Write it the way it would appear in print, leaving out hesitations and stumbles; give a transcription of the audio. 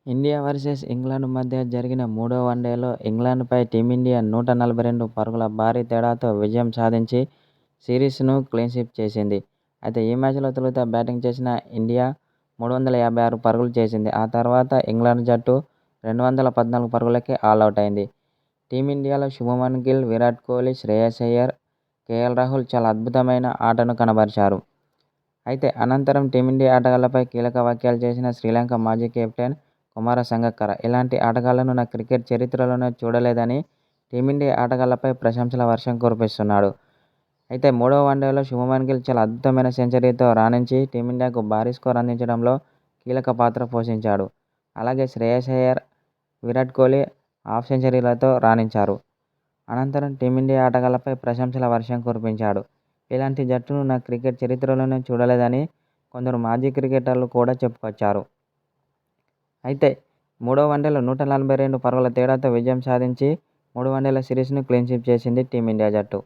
India versus England మధ్య జరిగిన మూడో వన్డేలో ఇంగ్లాండ్పై టీమిండియా 142 పరుగుల భారీ తేడాతో విజయం సాధించి సిరీస్ను క్లీన్స్వీప్ చేసింది. అయితే ఈ మ్యాచ్లో తొలుత బ్యాటింగ్ చేసిన ఇండియా 356 పరుగులు చేసింది. ఆ తర్వాత ఇంగ్లాండ్ జట్టు 214 పరుగులకే ఆలౌట్ అయింది. టీమిండియాలో శుభమన్ గిల్, విరాట్ కోహ్లీ, శ్రేయస్ అయ్యర్, కేఎల్ రాహుల్ చాలా అద్భుతమైన ఆటను కనబరిచారు. అయితే అనంతరం టీమిండియా ఆటగాళ్లపై కీలక వ్యాఖ్యలు చేసిన శ్రీలంక మాజీ కెప్టెన్ కుమార సంగక్కర ఇలాంటి ఆటగాళ్లను నా క్రికెట్ చరిత్రలోనే చూడలేదని టీమిండియా ఆటగాళ్లపై ప్రశంసల వర్షం కురిపిస్తున్నాడు. అయితే మూడో వన్డేలో శుభమన్ గిల్ చాలా అద్భుతమైన సెంచరీతో రాణించి టీమిండియాకు భారీ స్కోర్ అందించడంలో కీలక పాత్ర పోషించాడు. అలాగే శ్రేయస్ అయ్యర్, విరాట్ కోహ్లీ హాఫ్ సెంచరీలతో రాణించారు. అనంతరం టీమిండియా ఆటగాళ్లపై ప్రశంసల వర్షం కురిపించాడు. ఇలాంటి జట్టును నా క్రికెట్ చరిత్రలోనే చూడలేదని కొందరు మాజీ క్రికెటర్లు కూడా చెప్పుకొచ్చారు. అయితే మూడో వన్డేలో 142 పరుగుల తేడాతో విజయం సాధించి 3 వన్డేల సిరీస్ను క్లీన్స్వీప్ చేసింది టీమిండియా జట్టు.